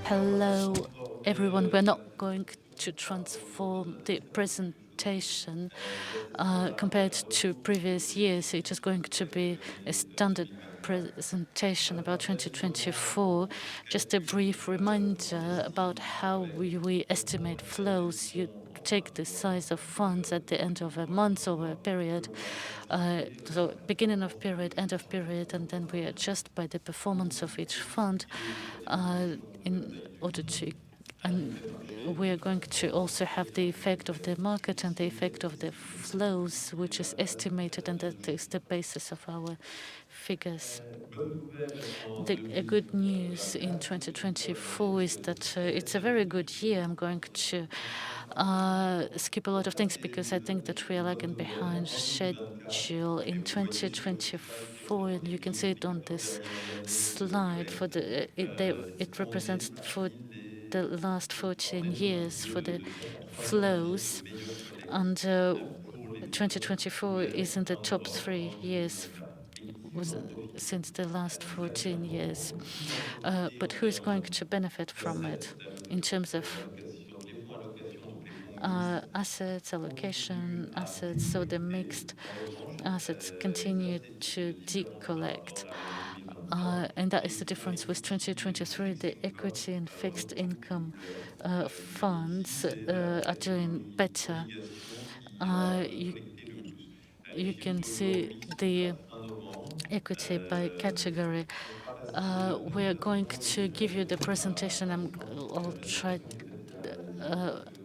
Hello, everyone. We're not going to transform the presentation compared to previous years. It is going to be a standard presentation about 2024. Just a brief reminder about how we estimate flows. You take the size of funds at the end of a month or a period, so beginning of period, end of period, and then we adjust by the performance of each fund in order to. And we are going to also have the effect of the market and the effect of the flows, which is estimated, and that is the basis of our figures. The good news in 2024 is that it's a very good year. I'm going to skip a lot of things because I think that we are lagging behind schedule in 2024, and you can see it on this slide. For the it represents for the last 14 years for the flows, and 2024 is in the top 3 years since the last 14 years. But who is going to benefit from it in terms of assets, allocation assets? So the mixed assets continue to decollect. And that is the difference with 2023. The equity and fixed income funds are doing better. You can see the equity by category. We are going to give you the presentation.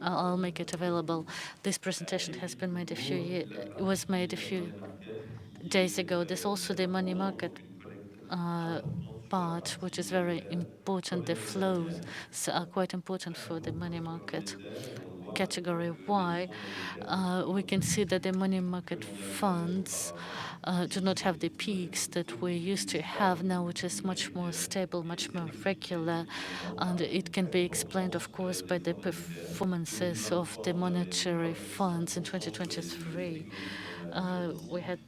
I'll make it available. This presentation has been made was made a few days ago. There's also the money market part, which is very important. The flows are quite important for the money market category. Why? We can see that the money market funds do not have the peaks that we used to have now, which is much more stable, much more regular, and it can be explained, of course, by the performances of the monetary funds in 2023. We had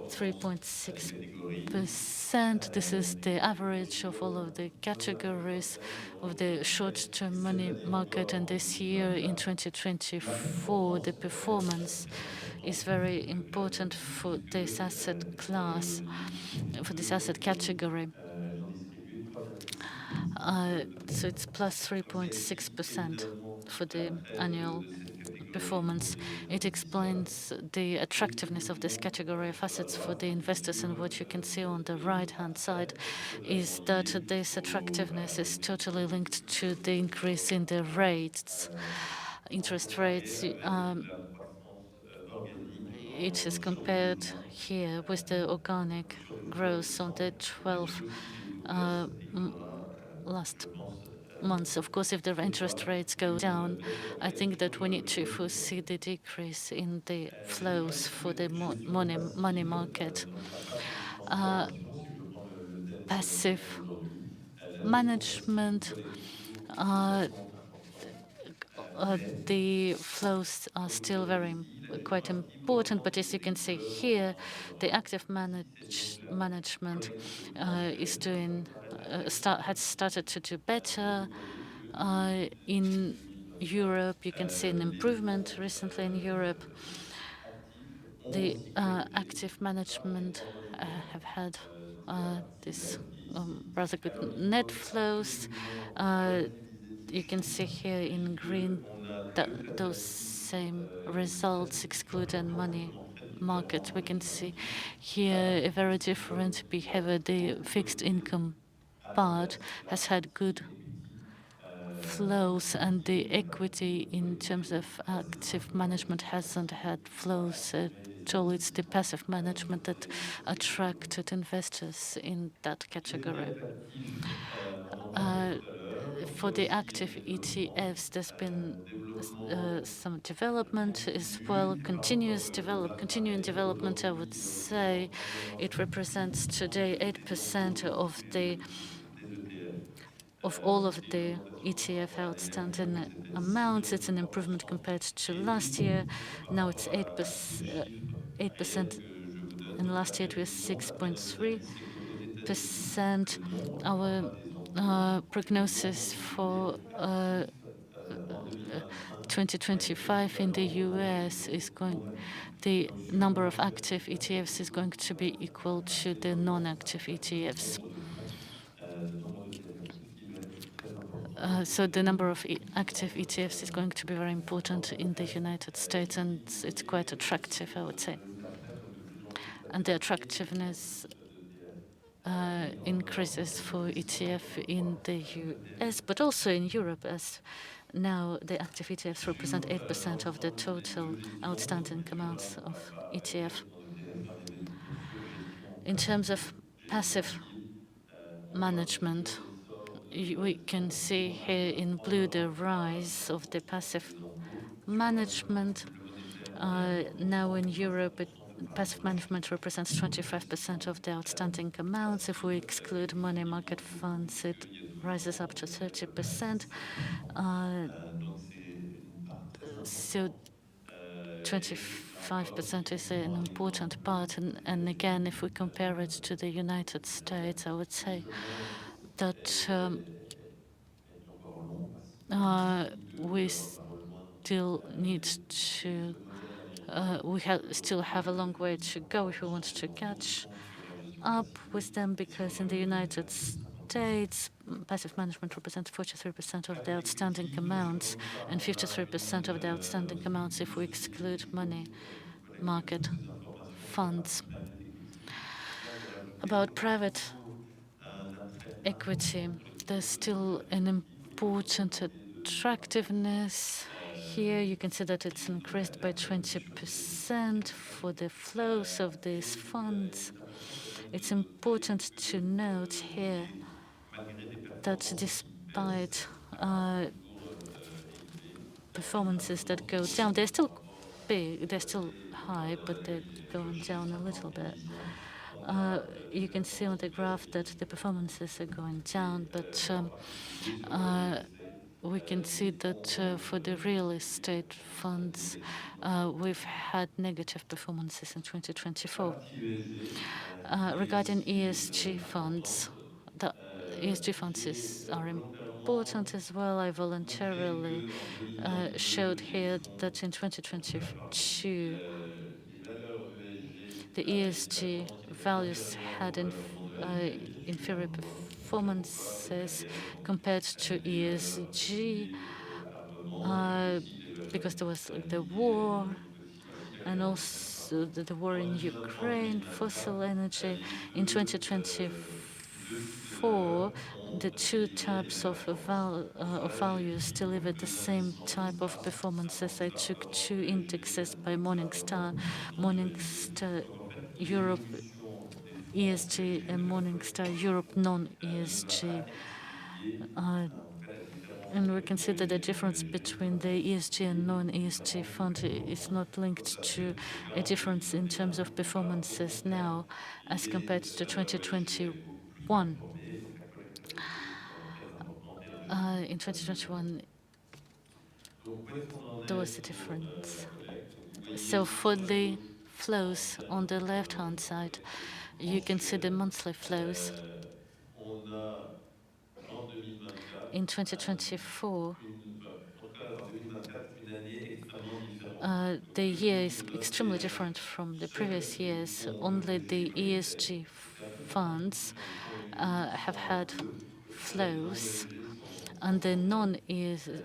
3.6%. This is the average of all of the categories of the short-term money market. And this year, in 2024, the performance is very important for this asset class, for this asset category. So it's plus 3.6% for the annual performance. It explains the attractiveness of this category of assets for the investors. And what you can see on the right-hand side is that this attractiveness is totally linked to the increase in the rates, interest rates. It is compared here with the organic growth on the 12 last months. Of course, if the interest rates go down, I think that we need to foresee the decrease in the flows for the money market. Passive management, the flows are still quite important, but as you can see here, the active management is doing had started to do better. In Europe, you can see an improvement recently in Europe. The active management have had this rather good net flows. You can see here in green that those same results excluding money market. We can see here a very different behavior. The fixed income part has had good flows, and the equity in terms of active management hasn't had flows at all. It's the passive management that attracted investors in that category. For the active ETFs, there's been some development as well, continuing development, I would say. It represents today 8% of all of the ETF outstanding amounts. It's an improvement compared to last year. Now it's 8%, and last year it was 6.3%. Our prognosis for 2025 in the US is the number of active ETFs is going to be equal to the non-active ETFs. So the number of active ETFs is going to be very important in the United States, and it's quite attractive, I would say. And the attractiveness increases for ETF in the US, but also in Europe, as now the active ETFs represent 8% of the total outstanding amounts of ETF. In terms of passive management, we can see here in blue the rise of the passive management. Now in Europe, passive management represents 25% of the outstanding amounts. If we exclude money market funds, it rises up to 30%. So 25% is an important part. And again, if we compare it to the United States, I would say that we still need to still have a long way to go if we want to catch up with them, because in the United States, passive management represents 43% of the outstanding amounts and 53% of the outstanding amounts if we exclude money market funds. About private equity, there's still an important attractiveness. Here you can see that it's increased by 20% for the flows of these funds. It's important to note here that despite performances that go down, they're still big, they're still high, but they're going down a little bit. You can see on the graph that the performances are going down, but we can see that for the real estate funds, we've had negative performances in 2024. Regarding ESG funds, the ESG funds are important as well. I voluntarily showed here that in 2022, the ESG values had inferior performances compared to ESG because there was the war and also the war in Ukraine, fossil energy. In 2024, the two types of values delivered the same type of performances. I took two indexes by Morningstar Europe ESG and Morningstar Europe non-ESG. And we can see that the difference between the ESG and non-ESG fund is not linked to a difference in terms of performances now as compared to 2021. In 2021, there was a difference. So for the flows on the left-hand side, you can see the monthly flows. In 2024, the year is extremely different from the previous years. Only the ESG funds have had flows, and the non-ESG,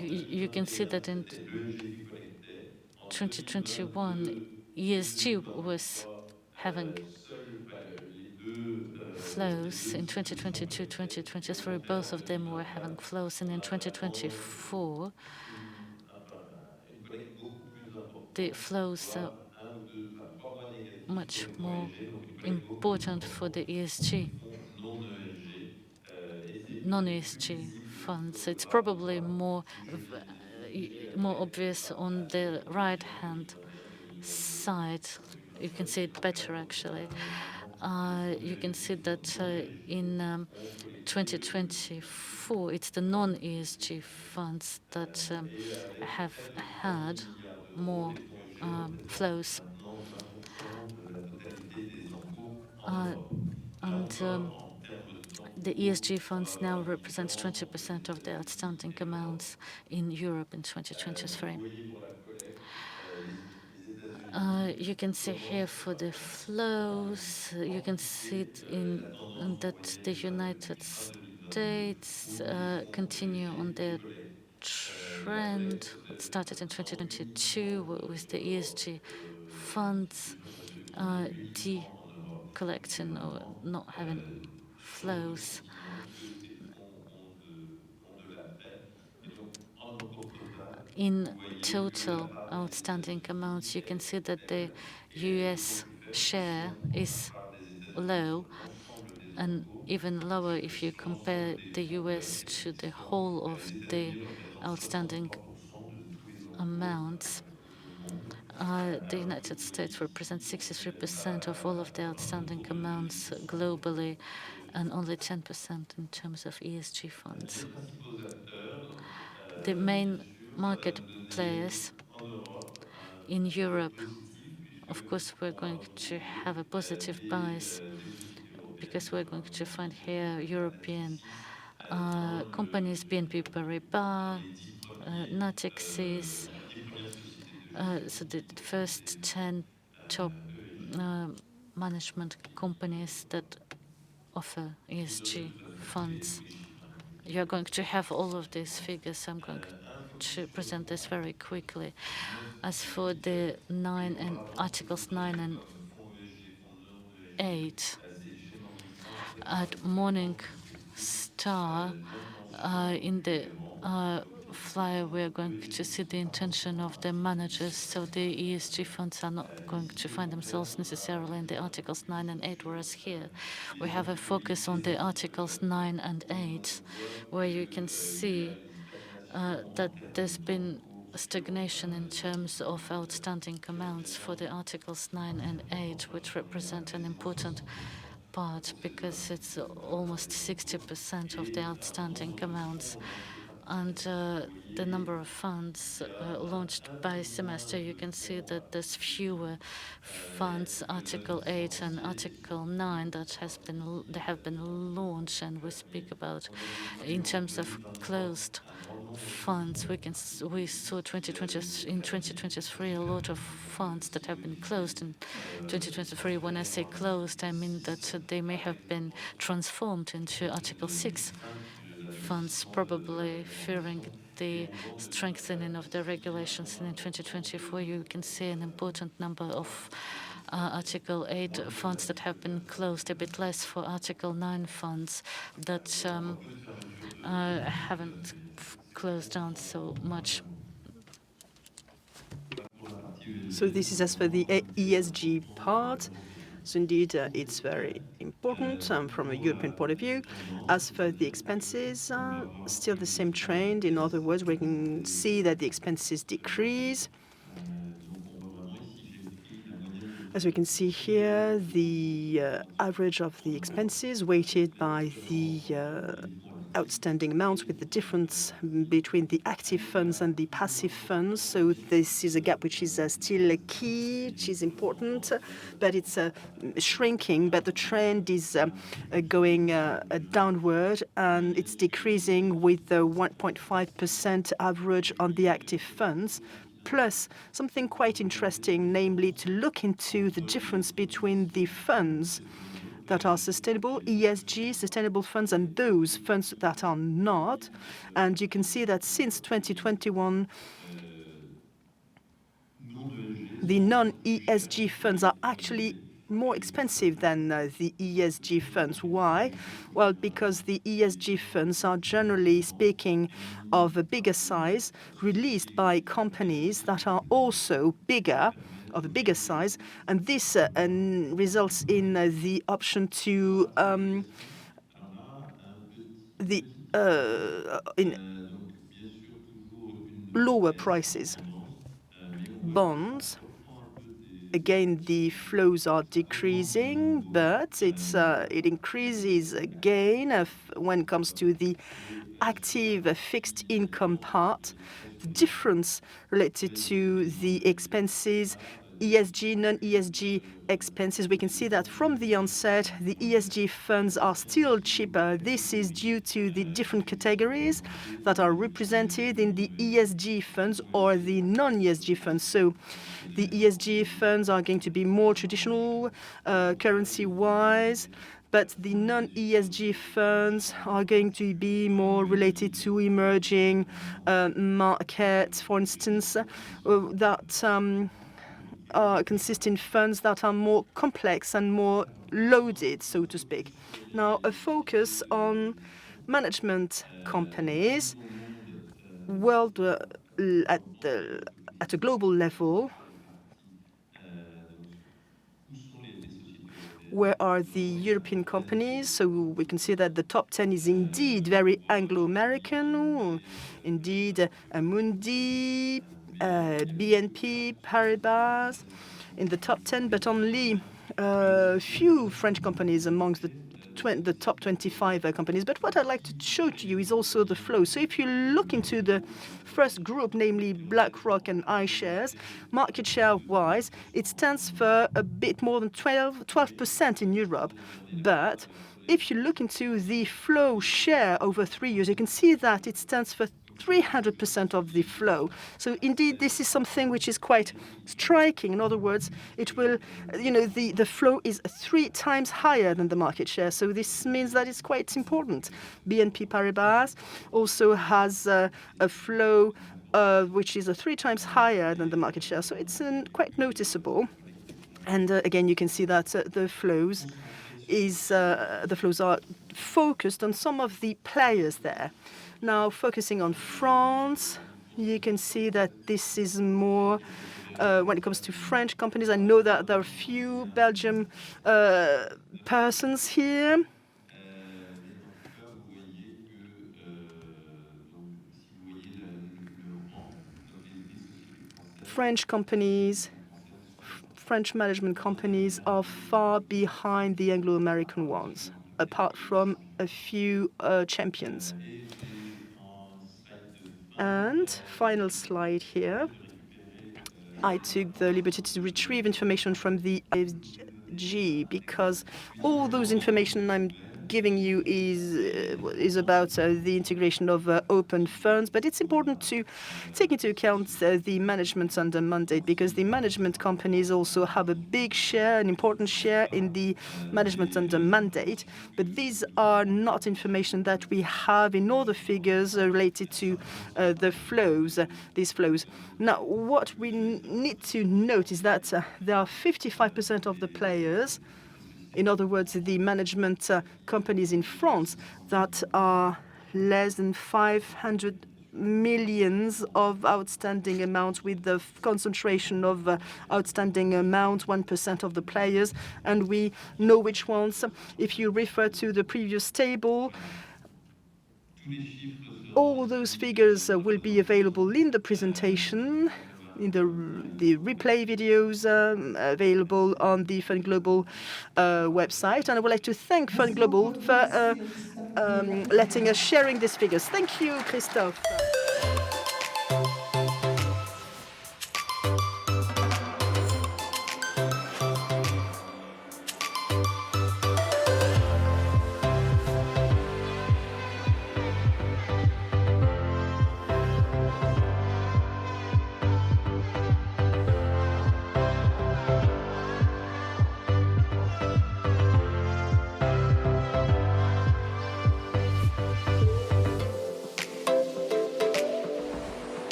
you can see that in 2021, ESG was having flows. In 2022, 2023, both of them were having flows. And in 2024, the flows are much more important for the ESG, non-ESG funds. It's probably more obvious on the right-hand side. You can see it better, actually. You can see that in 2024, it's the non-ESG funds that have had more flows. And The ESG funds now represent 20% of the outstanding amounts in Europe in 2023. You can see here for the flows, you can see it in that the United States continue on their trend. It started in 2022 with the ESG funds collecting or not having flows. In total outstanding amounts, you can see that the US share is low and even lower if you compare the US to the whole of the outstanding amounts. The United States represents 63% of all of the outstanding amounts globally and only 10% in terms of ESG funds. The main market players in Europe, of course, we're going to have a positive bias because we're going to find here European companies, BNP Paribas, Natixis, so the first 10 top management companies that offer ESG funds. You're going to have all of these figures. I'm going to present this very quickly. As for the Articles 9 and 8, at Morningstar, in the flyer, we're going to see the intention of the managers. So the ESG funds are not going to find themselves necessarily in the Articles 9 and 8, whereas here we have a focus on the Articles 9 and 8, where you can see that there's been stagnation in terms of outstanding amounts for the Articles 9 and 8, which represent an important part because it's almost 60% of the outstanding amounts. And the number of funds launched by semester, you can see that there's fewer funds, Article 8 and Article 9, that have been launched, and we speak about in terms of closed funds. We saw in 2023 a lot of funds that have been closed in 2023. When I say closed, I mean that they may have been transformed into Article 6 funds, probably fearing the strengthening of the regulations. And in 2024, you can see an important number of Article 8 funds that have been closed, a bit less for Article 9 funds that haven't closed down so much. So this is as for the ESG part. So indeed, it's very important from a European point of view. As for the expenses, still the same trend. In other words, we can see that the expenses decrease. As we can see here, the average of the expenses weighted by the outstanding amounts, with the difference between the active funds and the passive funds. So this is a gap which is still key, which is important, but it's shrinking. But the trend is going downward, and it's decreasing with the 1.5% average on the active funds. Plus, something quite interesting, namely to look into the difference between the funds that are sustainable, ESG, sustainable funds, and those funds that are not. And you can see that since 2021, the non-ESG funds are actually more expensive than the ESG funds. Why? Well, because the ESG funds are, generally speaking, of a bigger size, released by companies that are also bigger, of a bigger size, and this results in the option to in lower prices. Bonds, again, the flows are decreasing, but it increases again when it comes to the active fixed income part. The difference related to the expenses ESG, non-ESG expenses. We can see that from the onset, the ESG funds are still cheaper. This is due to the different categories that are represented in the ESG funds or the non-ESG funds. So the ESG funds are going to be more traditional, currency-wise, but the non-ESG funds are going to be more related to emerging markets, for instance, that consist in funds that are more complex and more loaded, so to speak. Now, a focus on management companies at a global level. Where are the European companies? So we can see that the top 10 is indeed very Anglo-American. Indeed, Amundi, BNP Paribas in the top 10, but only a few French companies amongst the top 25 companies. But what I'd like to show to you is also the flow. So if you look into the first group, namely BlackRock and iShares, market share-wise, it stands for a bit more than 12% in Europe. But if you look into the flow share over 3 years, you can see that it stands for 300% of the flow. So indeed, this is something which is quite striking. In other words, it will, the flow is 3 times higher than the market share. So this means that it's quite important. BNP Paribas also has a flow which is 3 times higher than the market share. So it's quite noticeable. And again, you can see that the flows are focused on some of the players there. Now, focusing on France, you can see that this is more when it comes to French companies. I know that there are a few Belgian persons here. French companies, French management companies are far behind the Anglo-American ones, apart from a few champions. And final slide here. I took the liberty to retrieve information from the FG because all those information I'm giving you is about the integration of open funds, but it's important to take into account the management under mandate because the management companies also have a big share, an important share in the management under mandate. But these are not information that we have in all the figures related to the flows, these flows. Now, what we need to note is that there are 55% of the players, in other words, the management companies in France that are less than 500 millions of outstanding amounts with the concentration of outstanding amount, 1% of the players. And we know which ones. If you refer to the previous table, all those figures will be available in the presentation, in the replay videos available on the FundGlobam website. And I would like to thank FundGlobam for letting us sharing these figures. Thank you, Christophe.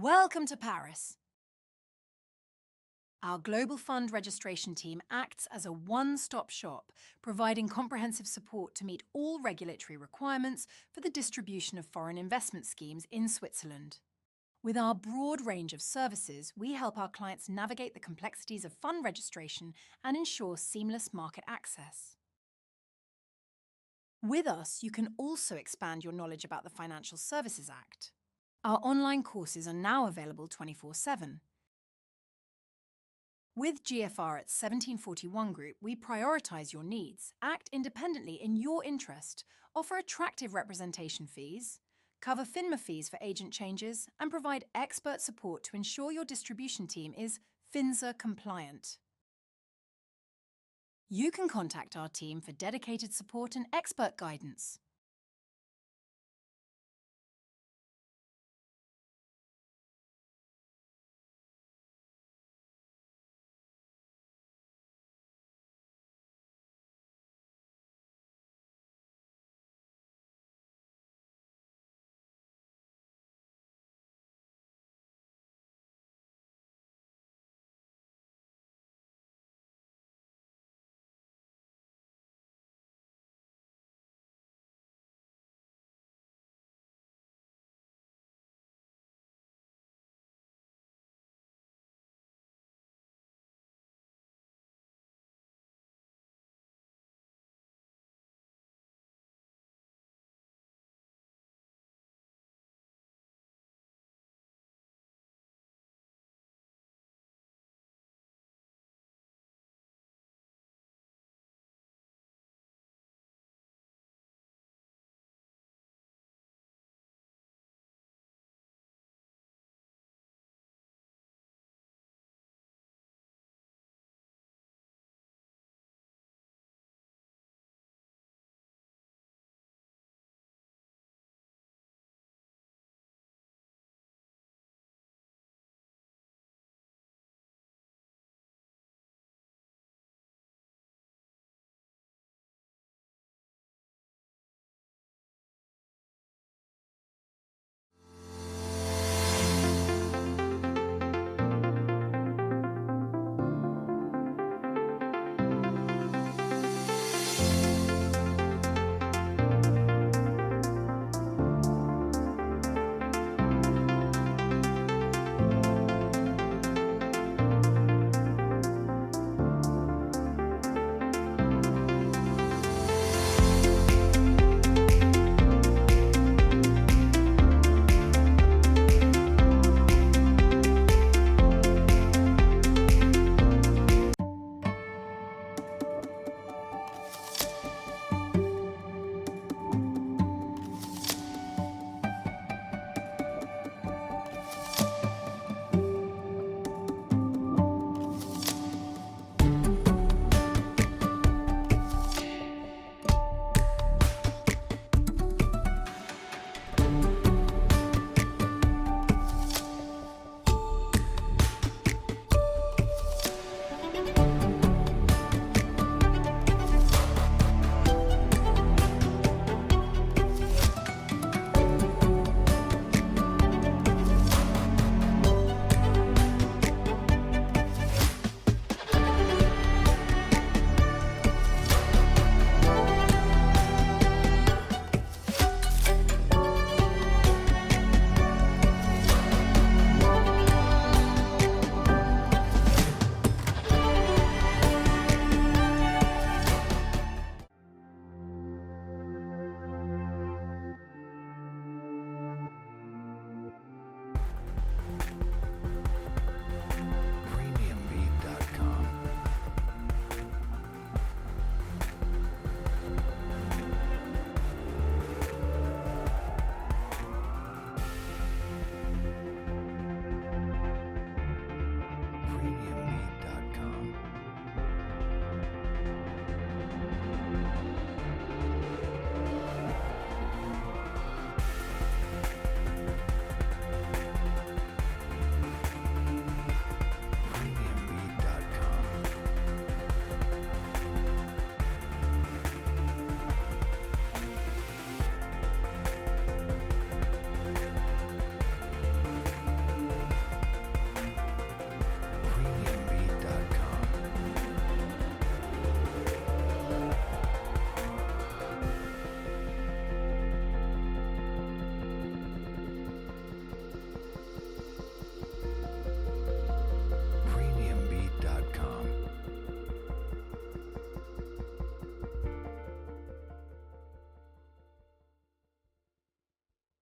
Welcome to Paris. Our Global Fund registration team acts as a one-stop shop, providing comprehensive support to meet all regulatory requirements for the distribution of foreign investment schemes in Switzerland. With our broad range of services, we help our clients navigate the complexities of fund registration and ensure seamless market access. With us, you can also expand your knowledge about the Financial Services Act. Our online courses are now available 24/7. With GFR at 1741 Group, we prioritise your needs, act independently in your interest, offer attractive representation fees, cover FINMA fees for agent changes, and provide expert support to ensure your distribution team is FINSA compliant. You can contact our team for dedicated support and expert guidance.